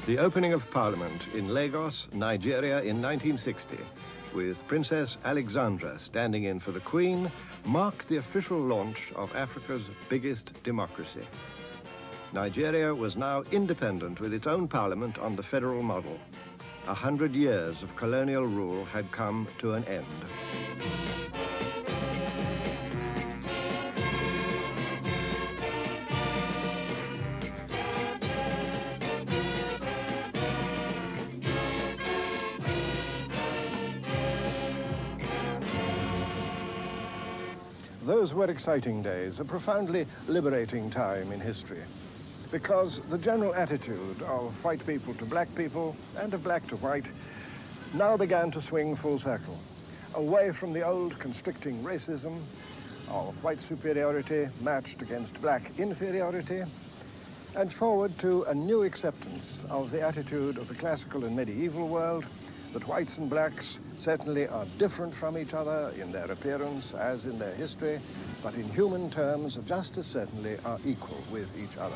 The opening of Parliament in Lagos, Nigeria in 1960, with Princess Alexandra standing in for the Queen, marked the official launch of Africa's biggest democracy. Nigeria was now independent with its own parliament on the federal model. 100 years of colonial rule had come to an end. Those were exciting days, a profoundly liberating time in history, because the general attitude of white people to black people and of black to white now began to swing full circle, away from the old constricting racism of white superiority matched against black inferiority, and forward to a new acceptance of the attitude of the classical and medieval world that whites and blacks certainly are different from each other in their appearance as in their history, but in human terms just as certainly are equal with each other.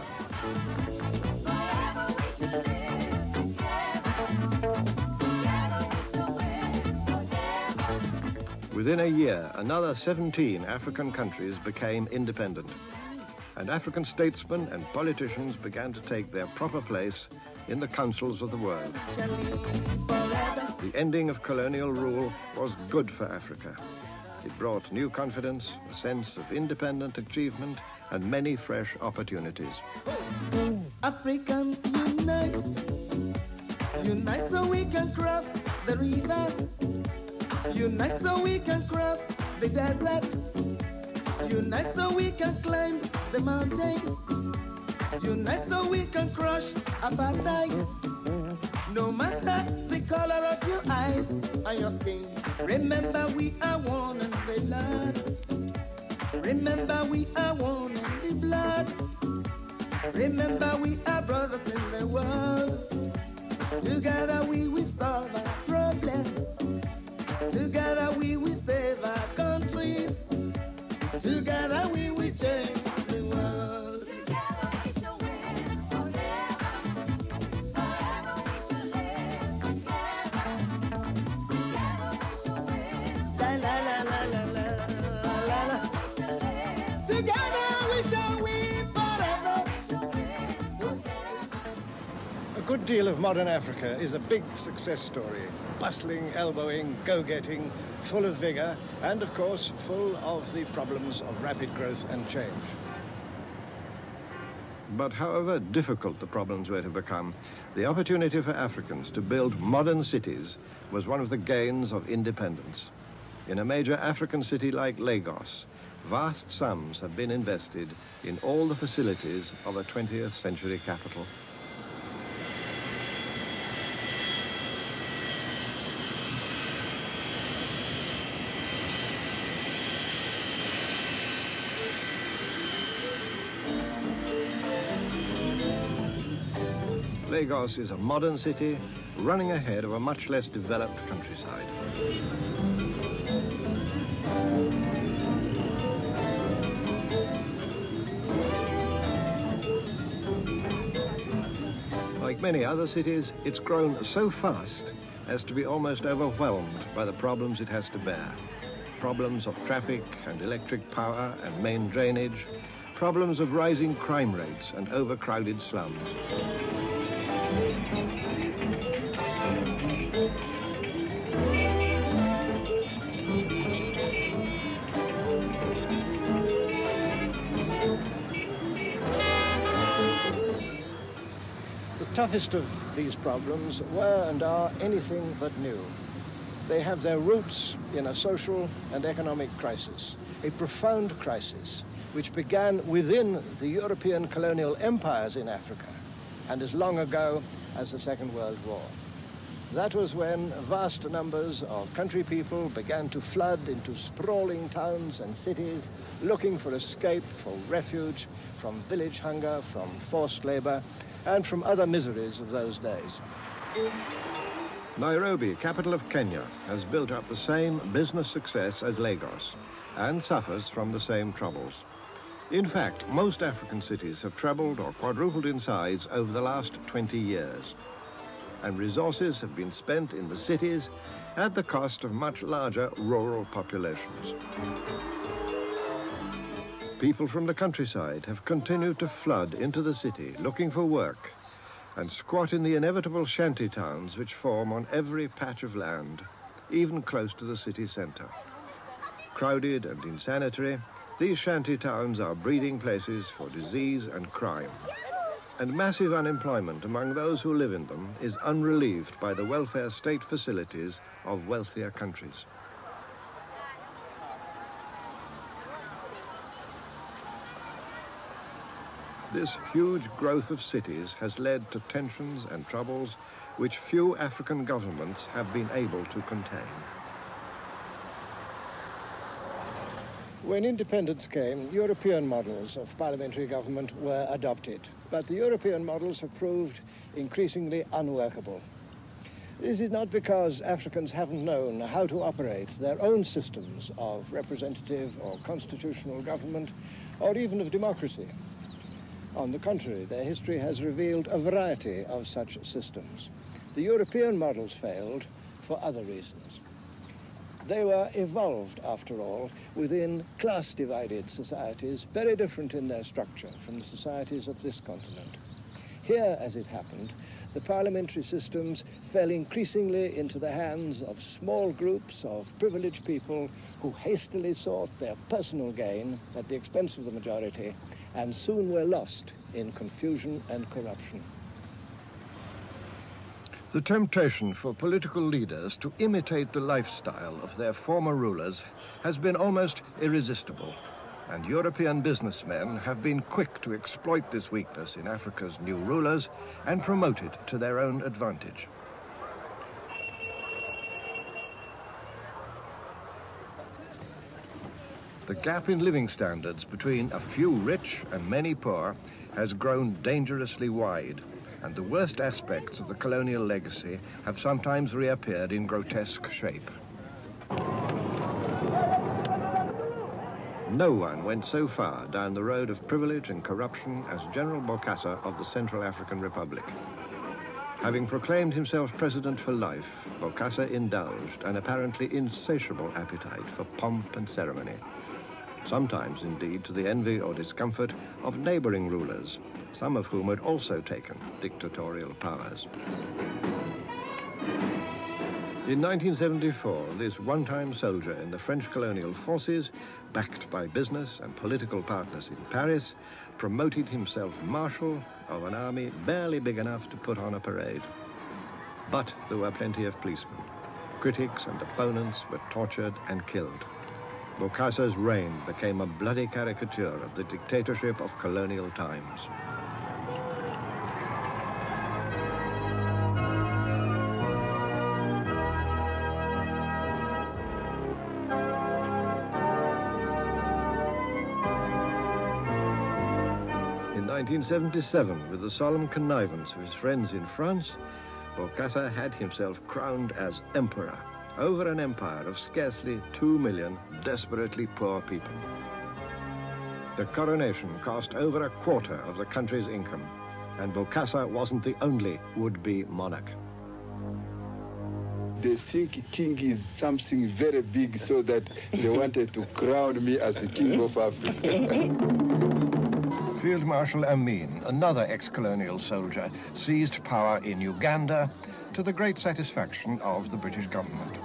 Within a year, another 17 African countries became independent, and African statesmen and politicians began to take their proper place in the councils of the world. The ending of colonial rule was good for Africa. It brought new confidence, a sense of independent achievement, and many fresh opportunities. Africans unite, unite so we can cross the rivers, unite so we can cross the desert, unite so we can climb the mountains, unite so we can crush apartheid. No matter the color of your eyes and your skin, remember we are one in the blood. Remember we are one in the blood. Remember we are brothers in the world. Together we will solve our problems. Together we will save our countries. Together we will change the world. A good deal of modern Africa is a big success story, bustling, elbowing, go-getting, full of vigor, and of course, full of the problems of rapid growth and change. But however difficult the problems were to become, the opportunity for Africans to build modern cities was one of the gains of independence. In a major African city like Lagos, vast sums have been invested in all the facilities of a 20th century capital. Lagos is a modern city running ahead of a much less developed countryside. Like Like many other cities, it's grown so fast as to be almost overwhelmed by the problems it has to bear. Problems of traffic and electric power and main drainage, problems of rising crime rates and overcrowded slums. The toughest of these problems were and are anything but new. They have their roots in a social and economic crisis, a profound crisis which began within the European colonial empires in Africa and as long ago as the Second World War. That was when vast numbers of country people began to flood into sprawling towns and cities, looking for escape, for refuge from village hunger, from forced labor, and from other miseries of those days. Nairobi, capital of Kenya, has built up the same business success as Lagos and suffers from the same troubles. In fact, most African cities have trebled or quadrupled in size over the last 20 years. And resources have been spent in the cities at the cost of much larger rural populations. People from the countryside have continued to flood into the city looking for work and squat in the inevitable shanty towns which form on every patch of land, even close to the city centre. Crowded and insanitary, these shanty towns are breeding places for disease and crime. And massive unemployment among those who live in them is unrelieved by the welfare state facilities of wealthier countries. This huge growth of cities has led to tensions and troubles which few African governments have been able to contain. When independence came, European models of parliamentary government were adopted, but the European models have proved increasingly unworkable. This is not because Africans haven't known how to operate their own systems of representative or constitutional government, or even of democracy. On the contrary, their history has revealed a variety of such systems. The European models failed for other reasons. They were evolved, after all, within class-divided societies, very different in their structure from the societies of this continent. Here, as it happened, the parliamentary systems fell increasingly into the hands of small groups of privileged people who hastily sought their personal gain at the expense of the majority and soon were lost in confusion and corruption. The temptation for political leaders to imitate the lifestyle of their former rulers has been almost irresistible, and European businessmen have been quick to exploit this weakness in Africa's new rulers and promote it to their own advantage. The gap in living standards between a few rich and many poor has grown dangerously wide, and the worst aspects of the colonial legacy have sometimes reappeared in grotesque shape. No one went so far down the road of privilege and corruption as General Bokassa of the Central African Republic. Having proclaimed himself president for life, Bokassa indulged an apparently insatiable appetite for pomp and ceremony, sometimes indeed to the envy or discomfort of neighboring rulers, some of whom had also taken dictatorial powers. In 1974, this one-time soldier in the French colonial forces, backed by business and political partners in Paris, promoted himself marshal of an army barely big enough to put on a parade. But there were plenty of policemen. Critics and opponents were tortured and killed. Bokassa's reign became a bloody caricature of the dictatorship of colonial times. In 1977, with the solemn connivance of his friends in France, Bokassa had himself crowned as emperor over an empire of scarcely 2 million desperately poor people. The coronation cost over a quarter of the country's income, And Bokassa wasn't the only would-be monarch. They think king is something very big, so that they wanted to crown me as the king of Africa. Field Marshal Amin, another ex-colonial soldier, seized power in Uganda to the great satisfaction of the British government.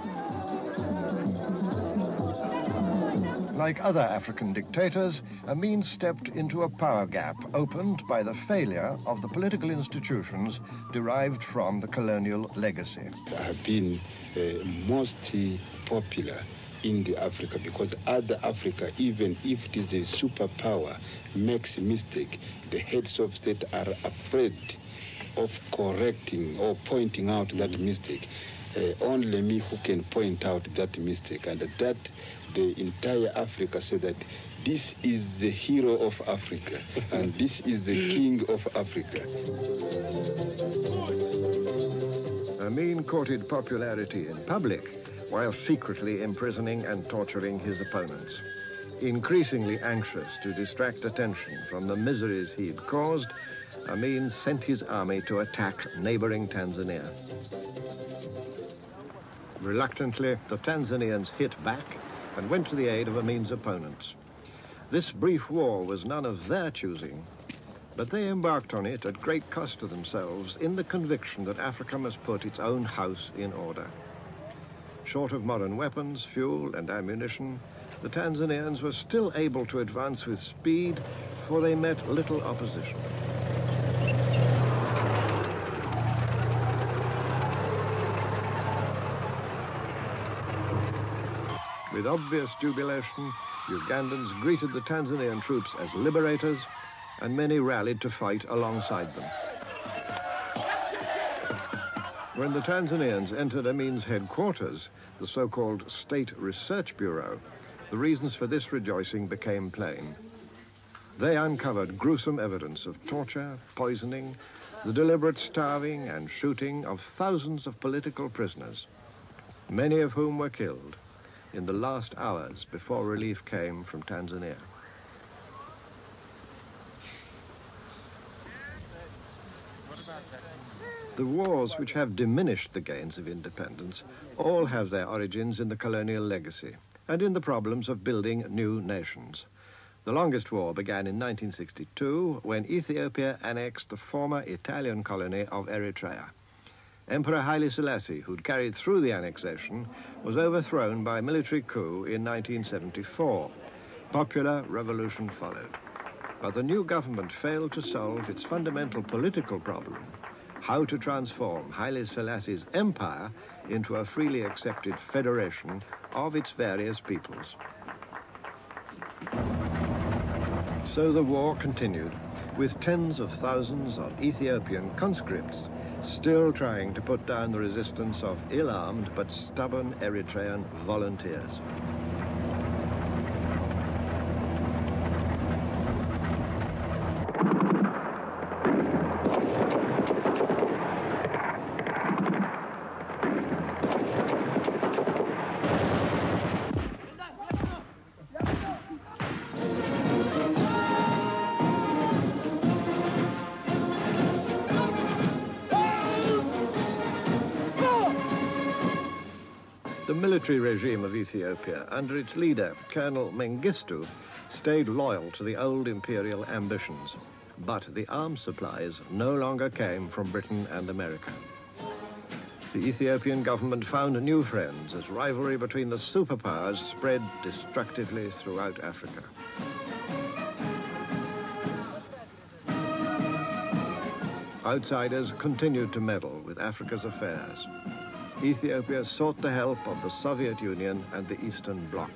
Like other African dictators, Amin stepped into a power gap opened by the failure of the political institutions derived from the colonial legacy. I have been most popular in the Africa because other Africa, even if it is a superpower, makes a mistake, the heads of state are afraid of correcting or pointing out that mistake. Only me who can point out that mistake, and that the entire Africa said that this is the hero of Africa and this is the king of Africa. Amin courted popularity in public while secretly imprisoning and torturing his opponents. Increasingly anxious to distract attention from the miseries he'd caused, Amin sent his army to attack neighboring Tanzania. Reluctantly, the Tanzanians hit back and went to the aid of Amin's opponents. This brief war was none of their choosing, but they embarked on it at great cost to themselves in the conviction that Africa must put its own house in order. Short of modern weapons, fuel and ammunition, the Tanzanians were still able to advance with speed, for they met little opposition. With obvious jubilation, Ugandans greeted the Tanzanian troops as liberators, and many rallied to fight alongside them. When the Tanzanians entered Amin's headquarters, the so-called State Research Bureau, the reasons for this rejoicing became plain. They uncovered gruesome evidence of torture, poisoning, the deliberate starving and shooting of thousands of political prisoners, many of whom were killed in the last hours before relief came from Tanzania. The wars which have diminished the gains of independence all have their origins in the colonial legacy and in the problems of building new nations. The longest war began in 1962 when Ethiopia annexed the former Italian colony of Eritrea. Emperor Haile Selassie, who'd carried through the annexation, was overthrown by a military coup in 1974. Popular revolution followed. But the new government failed to solve its fundamental political problem: how to transform Haile Selassie's empire into a freely accepted federation of its various peoples. So the war continued, with tens of thousands of Ethiopian conscripts still trying to put down the resistance of ill-armed but stubborn Eritrean volunteers. The military regime of Ethiopia, under its leader, Colonel Mengistu, stayed loyal to the old imperial ambitions. But the arms supplies no longer came from Britain and America. The Ethiopian government found new friends as rivalry between the superpowers spread destructively throughout Africa. Outsiders continued to meddle with Africa's affairs. Ethiopia sought the help of the Soviet Union and the Eastern Bloc.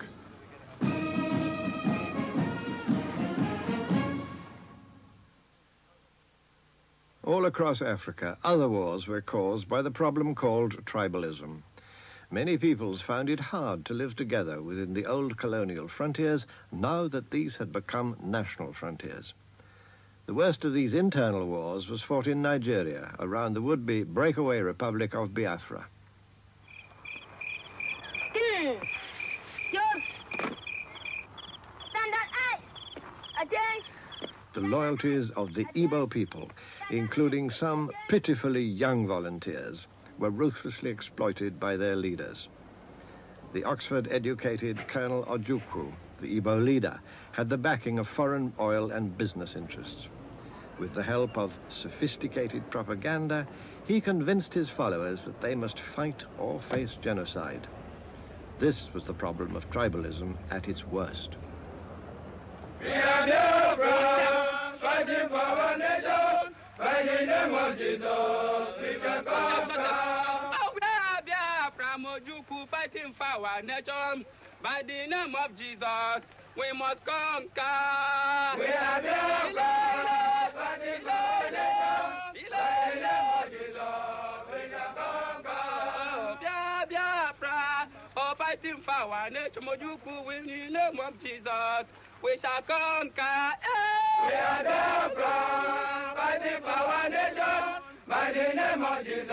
All across Africa, other wars were caused by the problem called tribalism. Many peoples found it hard to live together within the old colonial frontiers now that these had become national frontiers. The worst of these internal wars was fought in Nigeria, around the would-be breakaway Republic of Biafra. the loyalties of the Igbo people, including some pitifully young volunteers, were ruthlessly exploited by their leaders. The Oxford-educated Colonel Ojukwu, the Igbo leader, had the backing of foreign oil and business interests. With the help of sophisticated propaganda, he convinced his followers that they must fight or face genocide. This was the problem of tribalism at its worst. We are Biafra, fighting for our nation, by the name of Jesus, we can conquer. Oh, we are Biafra, Ojukwu, fighting for our nation, by the name of Jesus, we must conquer. We are Biafra, fighting for our nation, by the name of Jesus, we can conquer. Biafra, oh, fighting for our nation, Ojukwu, in the name of Jesus, we shall conquer. We are Biafra, fighting for our nation, by the name of Jesus,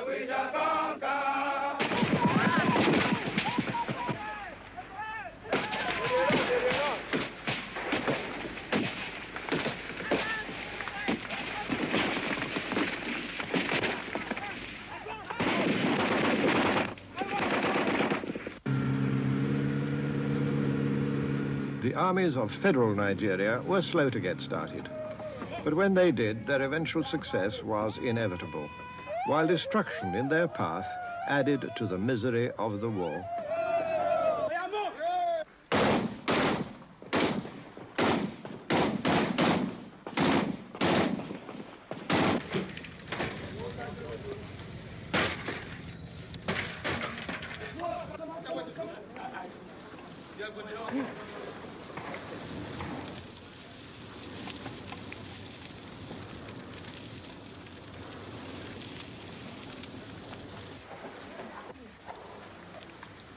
we shall conquer. The armies of federal Nigeria were slow to get started. But when they did, their eventual success was inevitable, while destruction in their path added to the misery of the war.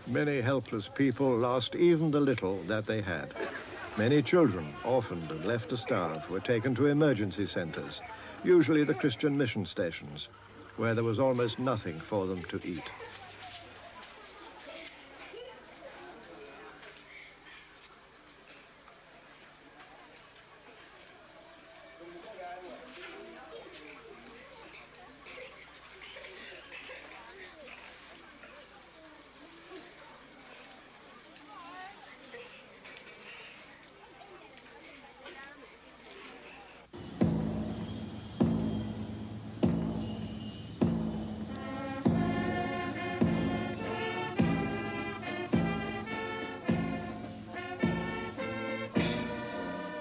Many helpless people lost even the little that they had. Many children, orphaned and left to starve, were taken to emergency centers, usually the Christian mission stations, where there was almost nothing for them to eat.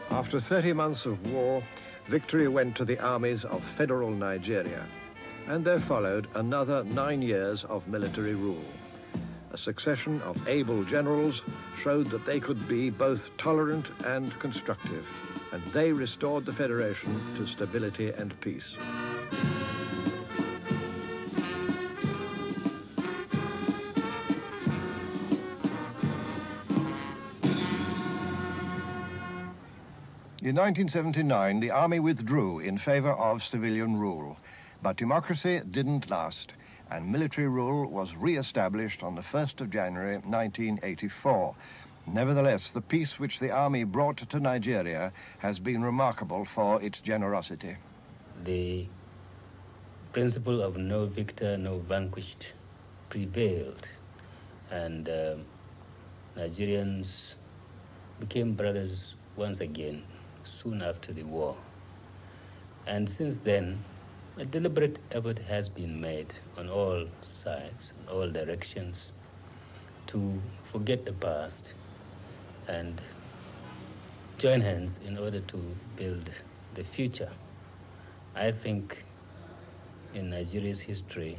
After 30 months of war, victory went to the armies of federal Nigeria, and there followed another 9 years of military rule. A succession of able generals showed that they could be both tolerant and constructive, and they restored the Federation to stability and peace. In 1979, the army withdrew in favor of civilian rule, but democracy didn't last, and military rule was re-established on the 1st of January 1984. Nevertheless, the peace which the army brought to Nigeria has been remarkable for its generosity. The principle of no victor, no vanquished prevailed, and Nigerians became brothers once again soon after the war. And since then, a deliberate effort has been made on all sides, in all directions, to forget the past and join hands in order to build the future. I think in Nigeria's history,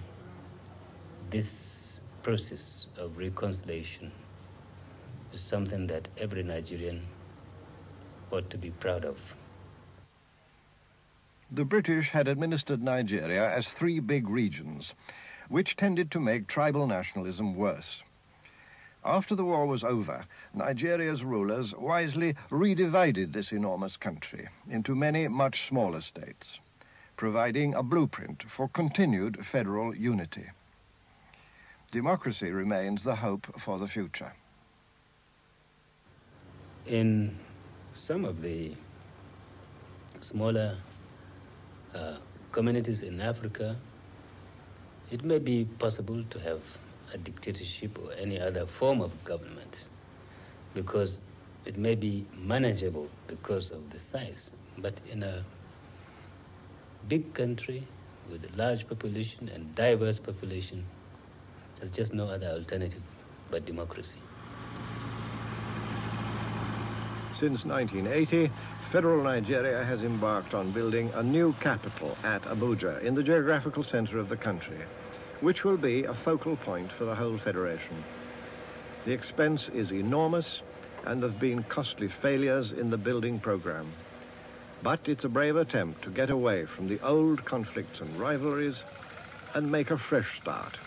this process of reconciliation is something that every Nigerian ought to be proud of. The British had administered Nigeria as 3 big regions, which tended to make tribal nationalism worse. After the war was over, Nigeria's rulers wisely redivided this enormous country into many much smaller states, providing a blueprint for continued federal unity. Democracy remains the hope for the future. In some of the smaller communities in Africa, it may be possible to have a dictatorship or any other form of government because it may be manageable because of the size. But in a big country with a large population and diverse population, there's just no other alternative but democracy. Since 1980, federal Nigeria has embarked on building a new capital at Abuja in the geographical center of the country, which will be a focal point for the whole federation. The expense is enormous, and there have been costly failures in the building program. But it's a brave attempt to get away from the old conflicts and rivalries and make a fresh start.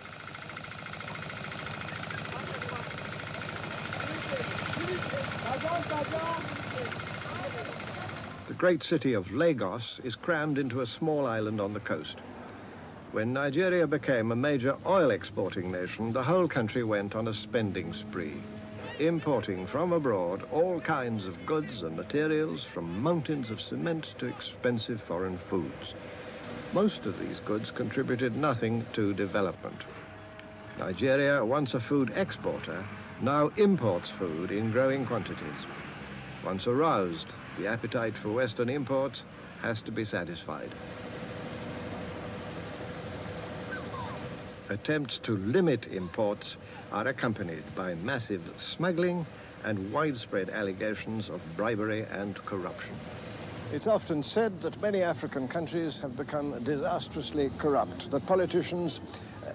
The great city of Lagos is crammed into a small island on the coast. When Nigeria became a major oil exporting nation, the whole country went on a spending spree, importing from abroad all kinds of goods and materials, from mountains of cement to expensive foreign foods. Most of these goods contributed nothing to development. Nigeria, once a food exporter, now imports food in growing quantities. Once aroused, the appetite for Western imports has to be satisfied. Attempts to limit imports are accompanied by massive smuggling and widespread allegations of bribery and corruption. It's often said that many African countries have become disastrously corrupt, that politicians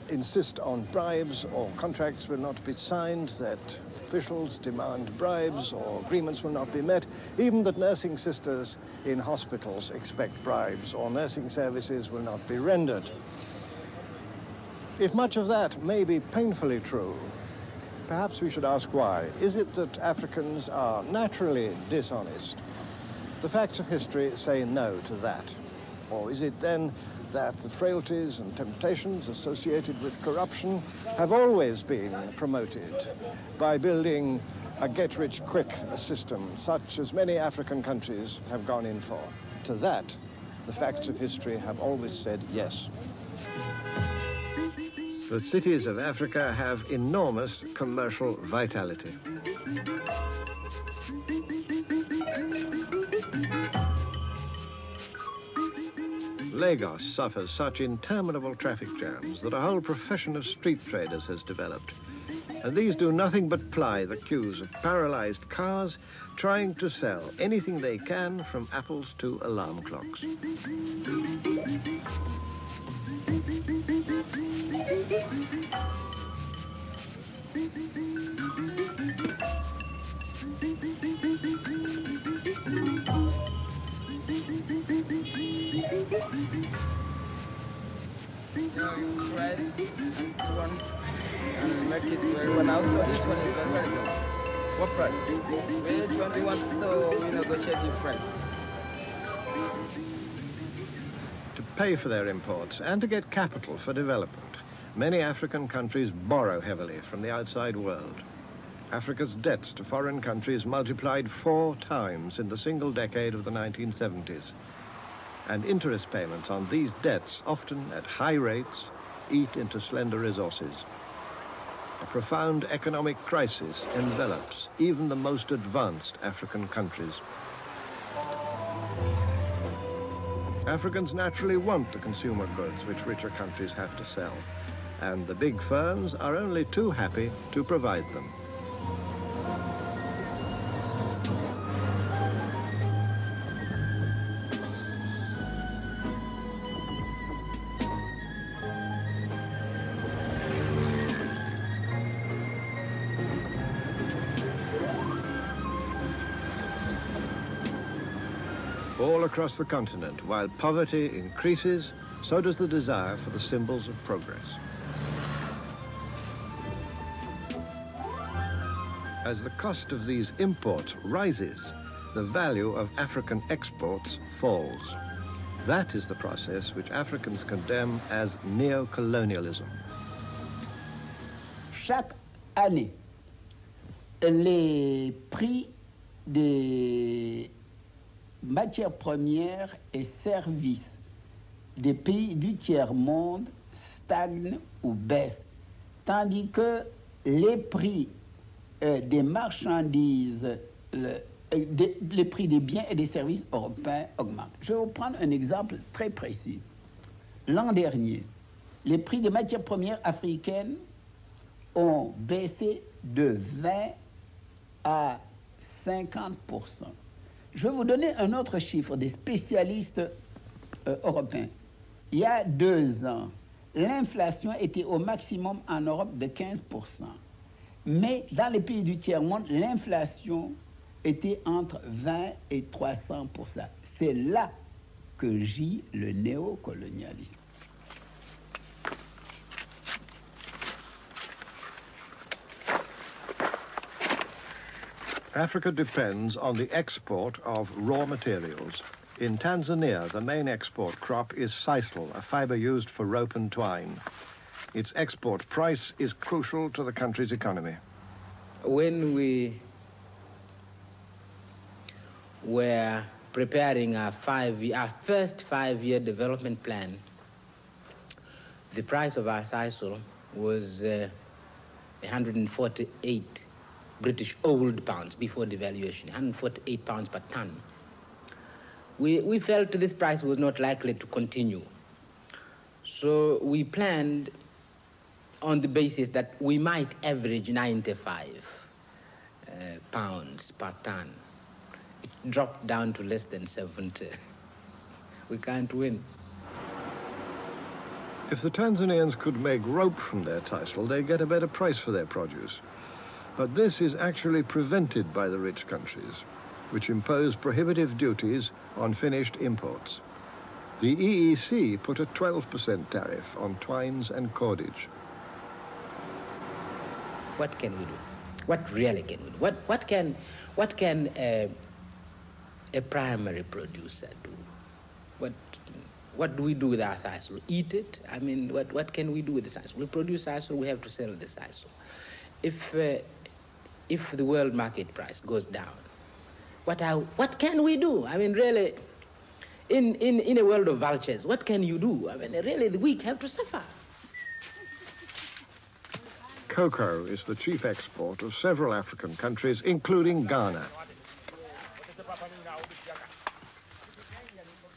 insist on bribes or contracts will not be signed, that officials demand bribes or agreements will not be met, even that nursing sisters in hospitals expect bribes or nursing services will not be rendered. If much of that may be painfully true, perhaps we should ask why. Is it that Africans are naturally dishonest? The facts of history say no to that. Or is it then that the frailties and temptations associated with corruption have always been promoted by building a get-rich-quick system, such as many African countries have gone in for? To that, the facts of history have always said yes. The cities of Africa have enormous commercial vitality. Lagos suffers such interminable traffic jams that a whole profession of street traders has developed. And these do nothing but ply the queues of paralyzed cars, trying to sell anything they can, from apples to alarm clocks. Price this one and make it very well. Also, this one is very good. What price? Which one do you want? So we negotiate the price. To pay for their imports and to get capital for development, many African countries borrow heavily from the outside world. Africa's debts to foreign countries multiplied 4 times in the single decade of the 1970s. And interest payments on these debts, often at high rates, eat into slender resources. A profound economic crisis envelops even the most advanced African countries. Africans naturally want the consumer goods which richer countries have to sell, and the big firms are only too happy to provide them. All across the continent, while poverty increases, so does the desire for the symbols of progress. As the cost of these imports rises, the value of African exports falls. That is the process which Africans condemn as neo-colonialism. Chaque année, les prix des matières premières et services des pays du tiers-monde stagnent ou baissent, tandis que les prix des marchandises, les prix des biens et des services européens augmentent. Je vais vous prendre un exemple très précis. L'an dernier, les prix des matières premières africaines ont baissé de 20 à 50%. Je vais vous donner un autre chiffre des spécialistes européens. Il y a 2 ans, l'inflation était au maximum en Europe de 15%. Mais dans les pays du tiers-monde, l'inflation était entre 20 et 300%. C'est là que gît le néocolonialisme. Africa depends on the export of raw materials. In Tanzania, the main export crop is sisal, a fiber used for rope and twine. Its export price is crucial to the country's economy. When we were preparing our first 5-year development plan, the price of our sisal was 148 British old pounds before devaluation, 148 pounds per ton. We felt this price was not likely to continue. So we planned on the basis that we might average 95 pounds per ton. It dropped down to less than 70. We can't win. If the Tanzanians could make rope from their sisal, they get a better price for their produce. But this is actually prevented by the rich countries, which impose prohibitive duties on finished imports. The EEC put a 12% tariff on twines and cordage. What can we do? What really can we do? What can a primary producer do? What do we do with our sisal? Eat it? I mean, what can we do with the sisal? We produce sisal, we have to sell the sisal. If the world market price goes down, what can we do? I mean, really, in a world of vultures, what can you do? I mean, really, the weak have to suffer. Cocoa is the chief export of several African countries, including Ghana.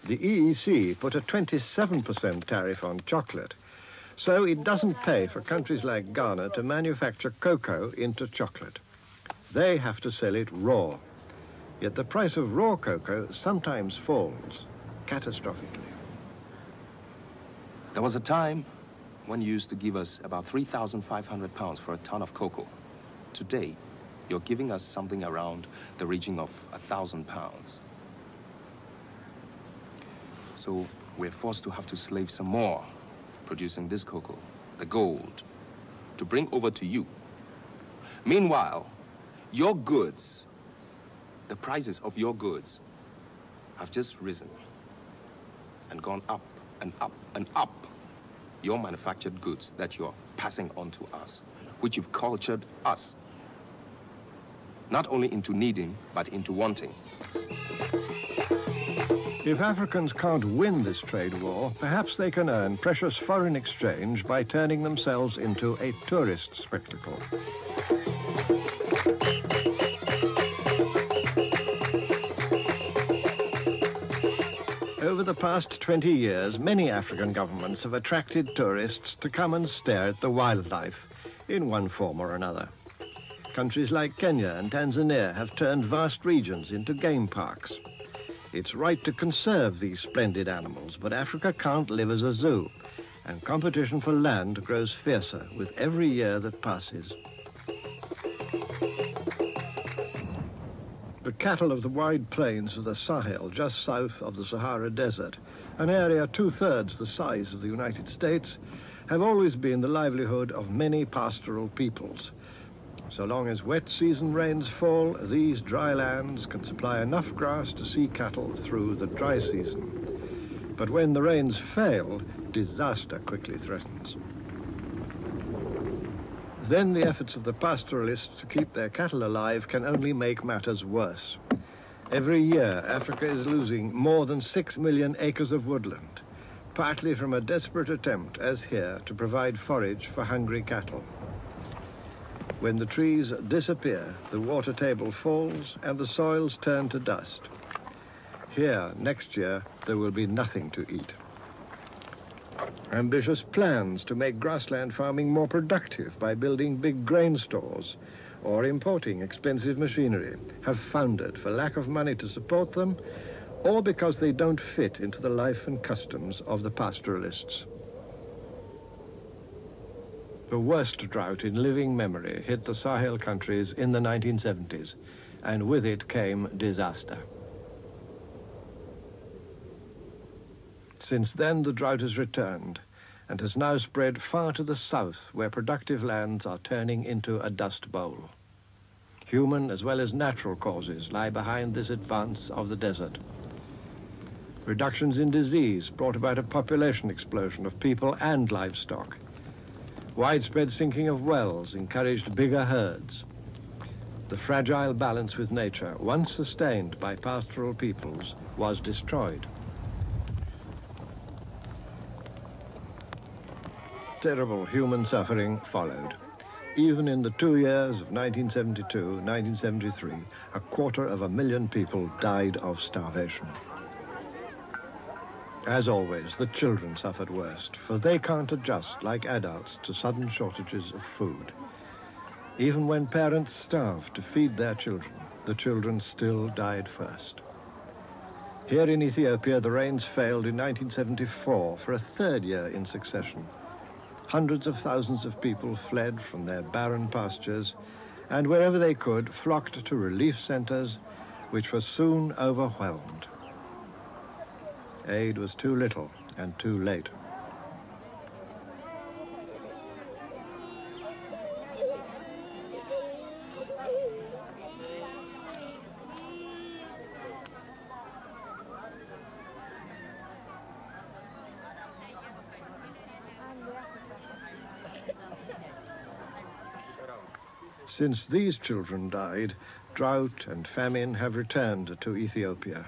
The EEC put a 27% tariff on chocolate, so it doesn't pay for countries like Ghana to manufacture cocoa into chocolate. They have to sell it raw. Yet the price of raw cocoa sometimes falls, catastrophically. There was a time when you used to give us about 3,500 pounds for a ton of cocoa. Today, you're giving us something around the region of 1,000 pounds. So we're forced to have to slave some more, producing this cocoa, the gold, to bring over to you. Meanwhile, your goods, the prices of your goods have just risen and gone up and up and up. Your manufactured goods that you're passing on to us, which you've cultured us, not only into needing, but into wanting. If Africans can't win this trade war, perhaps they can earn precious foreign exchange by turning themselves into a tourist spectacle. Over the past 20 years, many African governments have attracted tourists to come and stare at the wildlife in one form or another. Countries like Kenya and Tanzania have turned vast regions into game parks. It's right to conserve these splendid animals, but Africa can't live as a zoo, and competition for land grows fiercer with every year that passes. The cattle of the wide plains of the Sahel, just south of the Sahara Desert, an area 2/3 the size of the United States, have always been the livelihood of many pastoral peoples. So long as wet season rains fall, these dry lands can supply enough grass to see cattle through the dry season. But when the rains fail, disaster quickly threatens. Then the efforts of the pastoralists to keep their cattle alive can only make matters worse. Every year, Africa is losing more than 6 million acres of woodland, partly from a desperate attempt, as here, to provide forage for hungry cattle. When the trees disappear, the water table falls and the soils turn to dust. Here, next year, there will be nothing to eat. Ambitious plans to make grassland farming more productive by building big grain stores or importing expensive machinery have foundered for lack of money to support them, or because they don't fit into the life and customs of the pastoralists. The worst drought in living memory hit the Sahel countries in the 1970s, and with it came disaster. Since then, the drought has returned and has now spread far to the south, where productive lands are turning into a dust bowl. Human as well as natural causes lie behind this advance of the desert. Reductions in disease brought about a population explosion of people and livestock. Widespread sinking of wells encouraged bigger herds. The fragile balance with nature, once sustained by pastoral peoples, was destroyed. Terrible human suffering followed. Even in the 2 years of 1972-1973, 250,000 people died of starvation. As always, the children suffered worst, for they can't adjust like adults to sudden shortages of food. Even when parents starved to feed their children, the children still died first. Here in Ethiopia, the rains failed in 1974 for a third year in succession. Hundreds of thousands of people fled from their barren pastures and wherever they could flocked to relief centers, which were soon overwhelmed. Aid was too little and too late. Since these children died, drought and famine have returned to Ethiopia.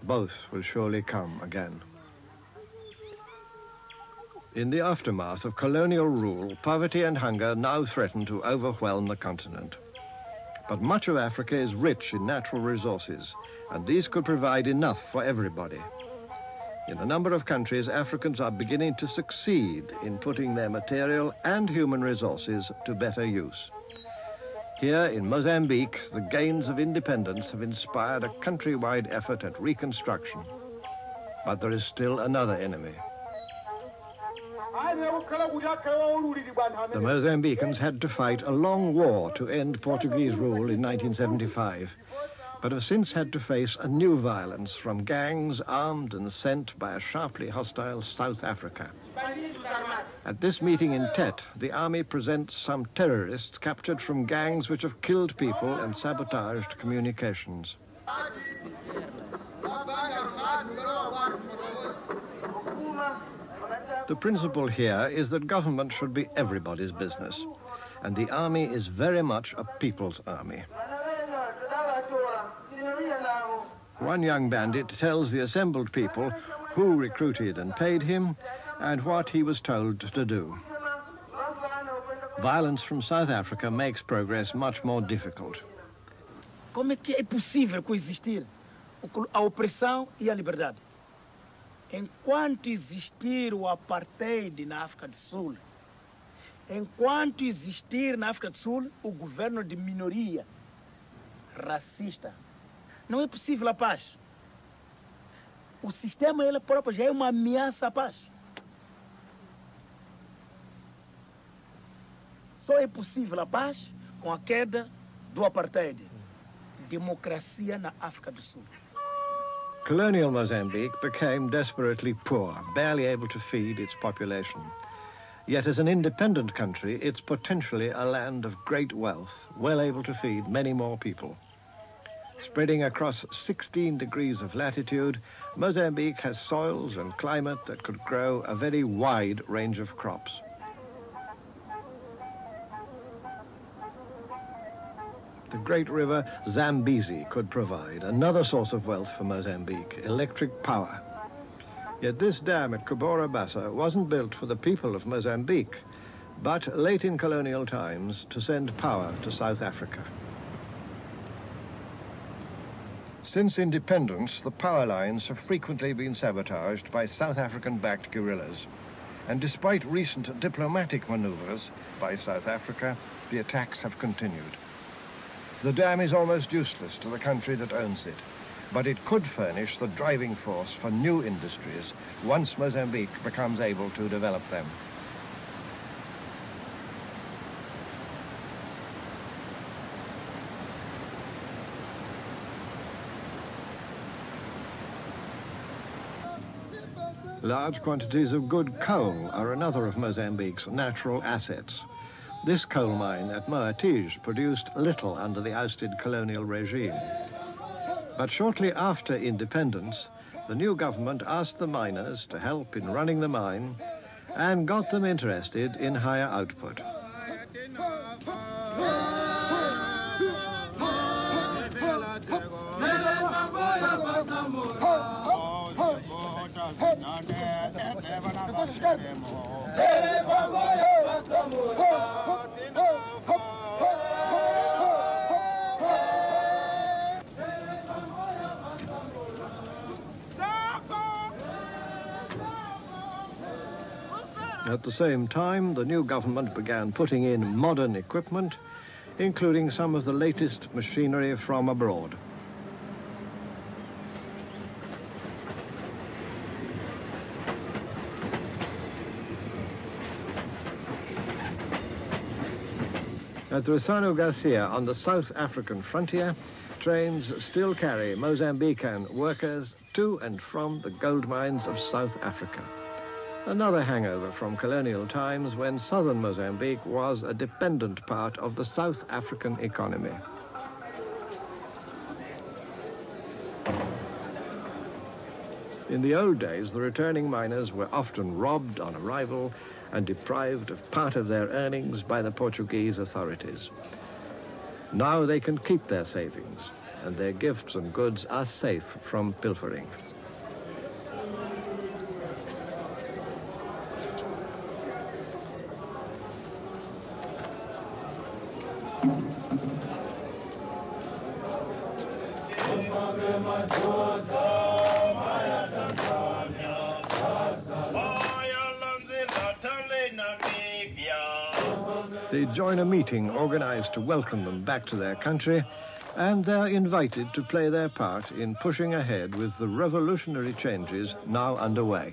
Both will surely come again. In the aftermath of colonial rule, poverty and hunger now threaten to overwhelm the continent. But much of Africa is rich in natural resources, and these could provide enough for everybody. In a number of countries, Africans are beginning to succeed in putting their material and human resources to better use. Here in Mozambique, the gains of independence have inspired a countrywide effort at reconstruction. But there is still another enemy. The Mozambicans had to fight a long war to end Portuguese rule in 1975, but have since had to face a new violence from gangs armed and sent by a sharply hostile South Africa. At this meeting in Tet, the army presents some terrorists captured from gangs which have killed people and sabotaged communications. The principle here is that government should be everybody's business, and the army is very much a people's army. One young bandit tells the assembled people who recruited and paid him and what he was told to do. Violence from South Africa makes progress much more difficult. Como é que é possível coexistir a opressão e a liberdade? Enquanto existir o apartheid na África do Sul, enquanto existir na África do Sul o governo de minoria racista, não é possível a paz. O sistema ele próprio já é uma ameaça à paz. Só é possível a paz com a queda do apartheid. Democracia na África do Sul. Colonial Mozambique became desperately poor, barely able to feed its population. Yet as an independent country, it's potentially a land of great wealth, well able to feed many more people. Spreading across 16 degrees of latitude, Mozambique has soils and climate that could grow a very wide range of crops. The great river Zambezi could provide another source of wealth for Mozambique, electric power. Yet this dam at Cahora Bassa wasn't built for the people of Mozambique, but late in colonial times to send power to South Africa. Since independence, the power lines have frequently been sabotaged by South African-backed guerrillas. And despite recent diplomatic maneuvers by South Africa, the attacks have continued. The dam is almost useless to the country that owns it, but it could furnish the driving force for new industries once Mozambique becomes able to develop them. Large quantities of good coal are another of Mozambique's natural assets. This coal mine at Moatize produced little under the ousted colonial regime. But shortly after independence, the new government asked the miners to help in running the mine and got them interested in higher output. At the same time, the new government began putting in modern equipment, including some of the latest machinery from abroad. At Rissano Garcia on the South African frontier, trains still carry Mozambican workers to and from the gold mines of South Africa. Another hangover from colonial times when southern Mozambique was a dependent part of the South African economy. In the old days, the returning miners were often robbed on arrival and deprived of part of their earnings by the Portuguese authorities. Now they can keep their savings, and their gifts and goods are safe from pilfering. They join a meeting organized to welcome them back to their country, and they're invited to play their part in pushing ahead with the revolutionary changes now underway.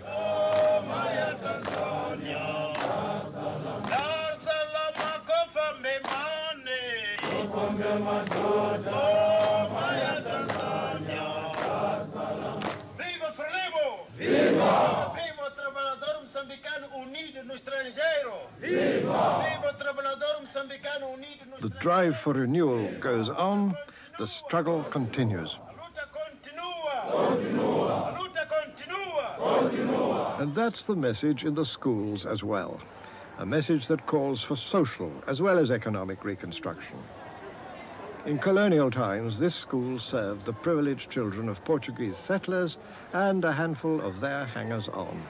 Viva! Viva o trabalhador moçambicano unido no estrangeiro! Viva! Viva o trabalhador moçambicano unido no estrangeiro! The drive for renewal goes on, the struggle continues. And that's the message in the schools as well. A message that calls for social as well as economic reconstruction. In colonial times, this school served the privileged children of Portuguese settlers and a handful of their hangers-on.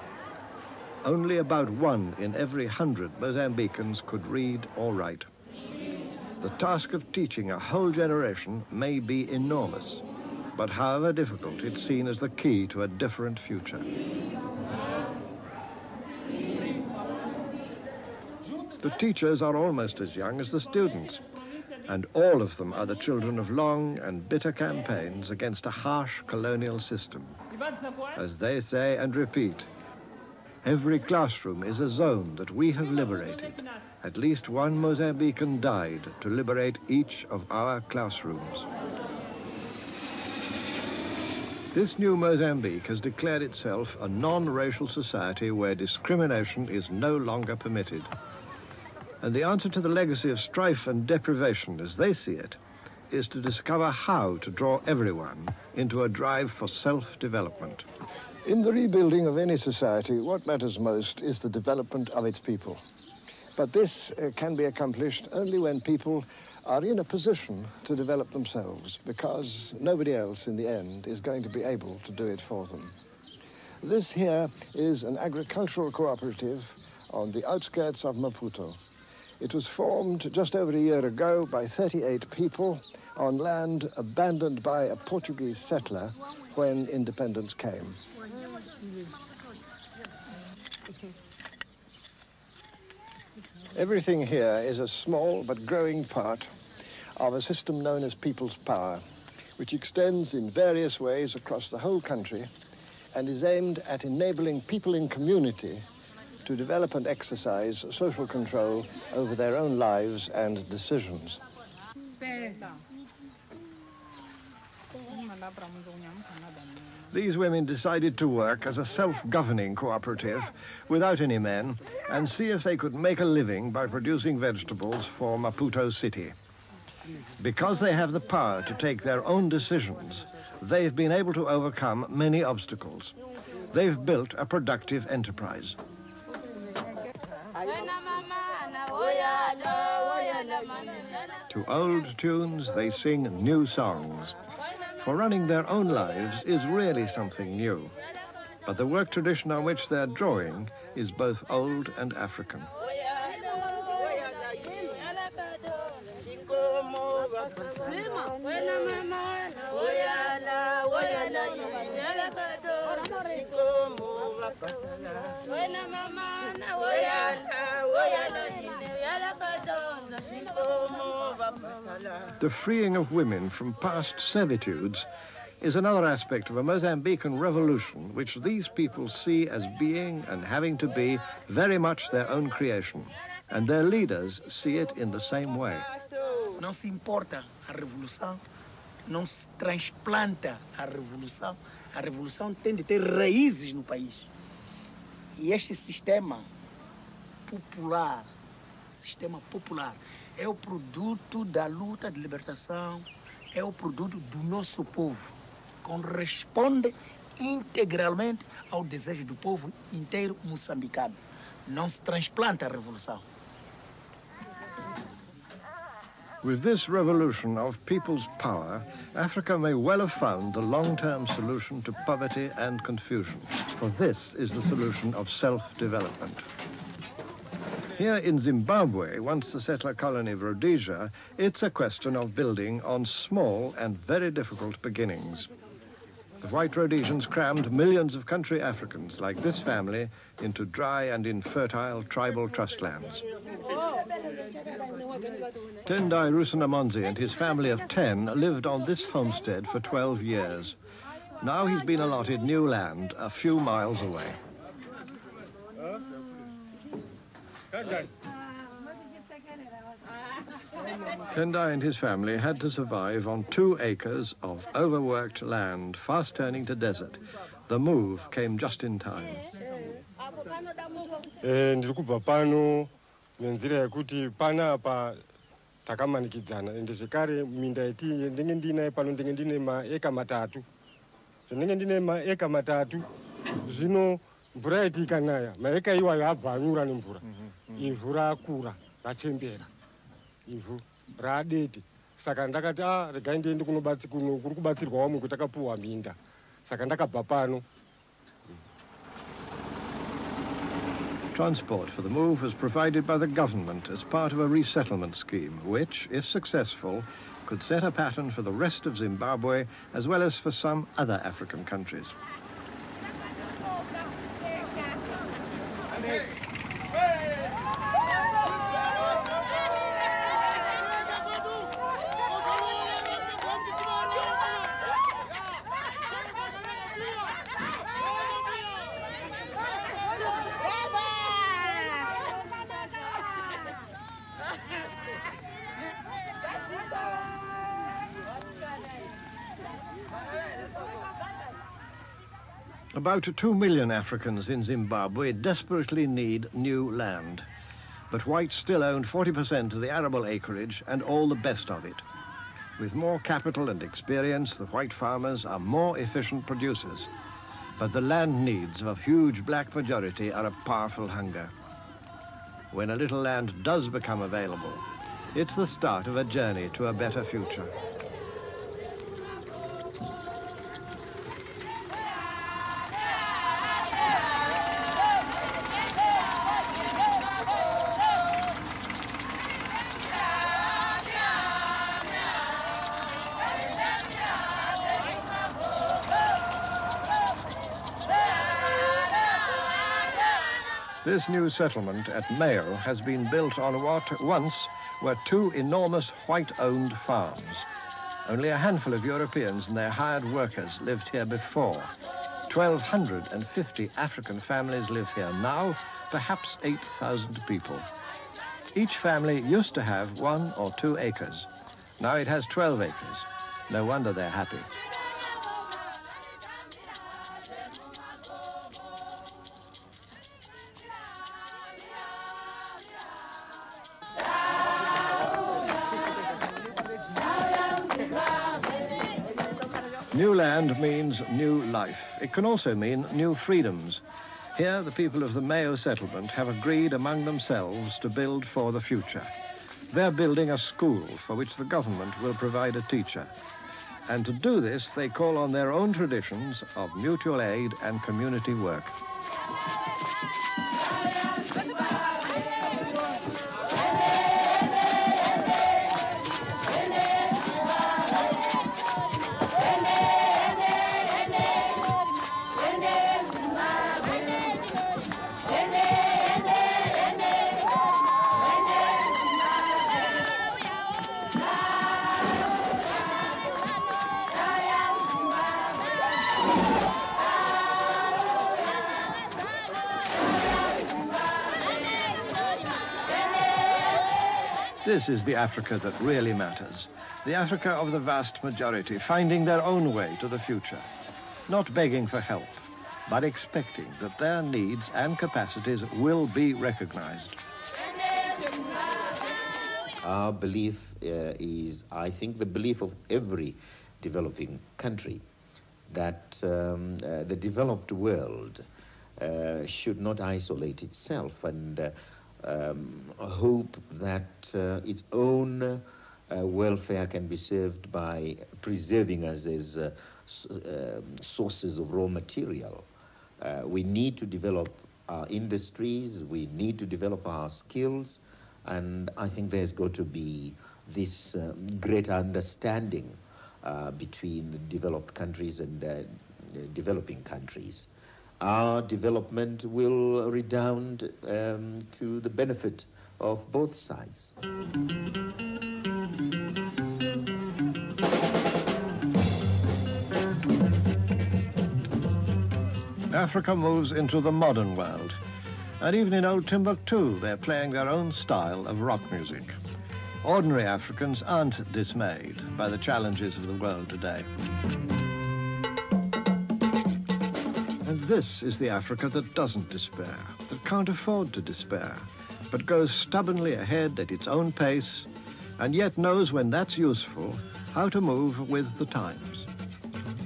Only about 1 in every 100 Mozambicans could read or write. The task of teaching a whole generation may be enormous, but however difficult, it's seen as the key to a different future. The teachers are almost as young as the students, and all of them are the children of long and bitter campaigns against a harsh colonial system. As they say and repeat, every classroom is a zone that we have liberated. At least one Mozambican died to liberate each of our classrooms. This new Mozambique has declared itself a non-racial society where discrimination is no longer permitted. And the answer to the legacy of strife and deprivation, as they see it, is to discover how to draw everyone into a drive for self-development. In the rebuilding of any society, what matters most is the development of its people. But this can be accomplished only when people are in a position to develop themselves because nobody else in the end is going to be able to do it for them. This here is an agricultural cooperative on the outskirts of Maputo. It was formed just over a year ago by 38 people on land abandoned by a Portuguese settler when independence came. Everything here is a small but growing part of a system known as People's Power, which extends in various ways across the whole country and is aimed at enabling people in community to develop and exercise social control over their own lives and decisions. These women decided to work as a self-governing cooperative without any men and see if they could make a living by producing vegetables for Maputo City. Because they have the power to take their own decisions, they've been able to overcome many obstacles. They've built a productive enterprise. To old tunes, they sing new songs. For running their own lives is really something new. But the work tradition on which they're drawing is both old and African. The freeing of women from past servitudes is another aspect of a Mozambican revolution which these people see as being and having to be very much their own creation, and their leaders see it in the same way. Não se importa a revolução, não se transplanta a revolução tem de ter raízes no país. E este sistema popular é o produto da luta de libertação, é o produto do nosso povo, corresponde integralmente ao desejo do povo inteiro moçambicano. Não se transplanta a revolução. With this revolution of people's power, Africa may well have found the long-term solution to poverty and confusion, for this is the solution of self-development. Here in Zimbabwe, once the settler colony of Rhodesia, it's a question of building on small and very difficult beginnings. The white Rhodesians crammed millions of country Africans, like this family, into dry and infertile tribal trust lands. Tendai Rusanamonzi and his family of 10 lived on this homestead for 12 years. Now he's been allotted new land a few miles away. Tendai and his family had to survive on 2 acres of overworked land, fast turning to desert. The move came just in time. Ndikubva pano nenzira yekuti pana apa takamanikidzana ende zvekare minda yeti ndenge ndinaye pano ndenge ndine maeka matatu. Ndenge ndine maeka matatu zvino mvura yeti ikanaya maeka iwayo abva anyura nemvura. Ivhu rakura rachembera. Ivhu radete. Saka ndakati regai ndiende kuri kubatsirwa wamwe kuti takapuwa minda. Saka ndakabva pano. Transport for the move was provided by the government as part of a resettlement scheme, which, if successful, could set a pattern for the rest of Zimbabwe as well as for some other African countries. About 2 million Africans in Zimbabwe desperately need new land. But whites still own 40% of the arable acreage and all the best of it. With more capital and experience, the white farmers are more efficient producers. But the land needs of a huge black majority are a powerful hunger. When a little land does become available, It's the start of a journey to a better future. This new settlement at Mayo has been built on what once were two enormous white-owned farms. Only a handful of Europeans and their hired workers lived here before. 1,250 African families live here now, perhaps 8,000 people. Each family used to have 1 or 2 acres. Now it has 12 acres. No wonder they're happy. New land means new life. It can also mean new freedoms. Here, the people of the Mayo settlement have agreed among themselves to build for the future. They're building a school for which the government will provide a teacher. And to do this, they call on their own traditions of mutual aid and community work. This is the Africa that really matters. The Africa of the vast majority, finding their own way to the future. Not begging for help, but expecting that their needs and capacities will be recognized. Our belief is, I think, the belief of every developing country, that the developed world should not isolate itself and hope that its own welfare can be served by preserving us as sources of raw material. We need to develop our industries, we need to develop our skills, and I think there's got to be this greater understanding between developed countries and developing countries. Our development will redound to the benefit of both sides. Africa moves into the modern world. And even in old Timbuktu, they're playing their own style of rock music. Ordinary Africans aren't dismayed by the challenges of the world today. And this is the Africa that doesn't despair, that can't afford to despair, but goes stubbornly ahead at its own pace, and yet knows when that's useful how to move with the times.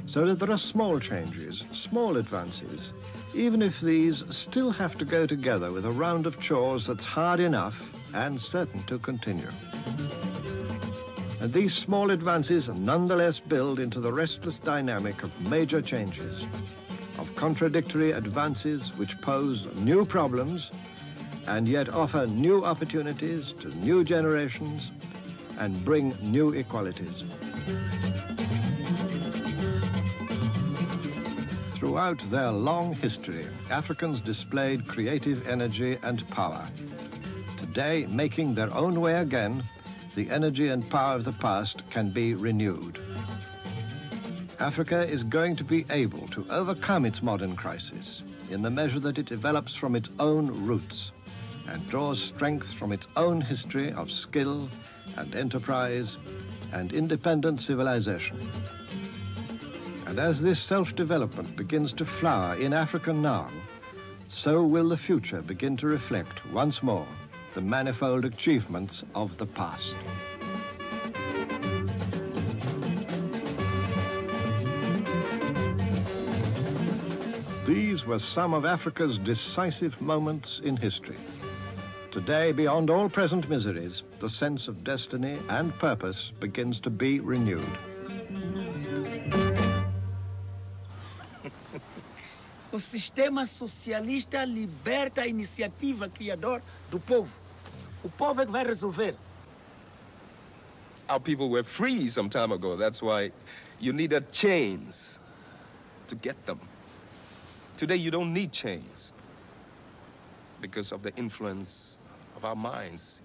So that there are small changes, small advances, even if these still have to go together with a round of chores that's hard enough and certain to continue. And these small advances nonetheless build into the restless dynamic of major changes, of contradictory advances which pose new problems and yet offer new opportunities to new generations and bring new equalities. Throughout their long history, Africans displayed creative energy and power. Today, making their own way again, the energy and power of the past can be renewed. Africa is going to be able to overcome its modern crisis in the measure that it develops from its own roots and draws strength from its own history of skill and enterprise and independent civilization. And as this self-development begins to flower in Africa now, so will the future begin to reflect once more the manifold achievements of the past. These were some of Africa's decisive moments in history. Today, beyond all present miseries, the sense of destiny and purpose begins to be renewed. O sistema socialista liberta a iniciativa criador do povo. O povo é que vai resolver. Our people were free some time ago. That's why you needed chains to get them. Today, you don't need chains because of the influence of our minds.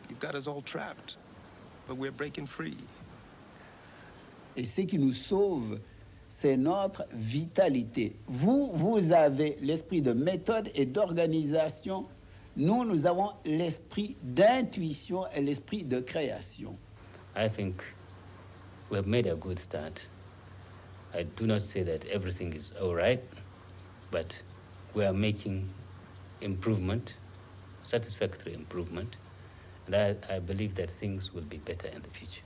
You've got us all trapped, but we're breaking free. Et ce qui nous sauve, c'est notre vitalité. Vous avez l'esprit de méthode et d'organisation. Nous avons l'esprit d'intuition et l'esprit de création. I think we have made a good start. I do not say that everything is all right, but we are making improvement, satisfactory improvement, and I believe that things will be better in the future.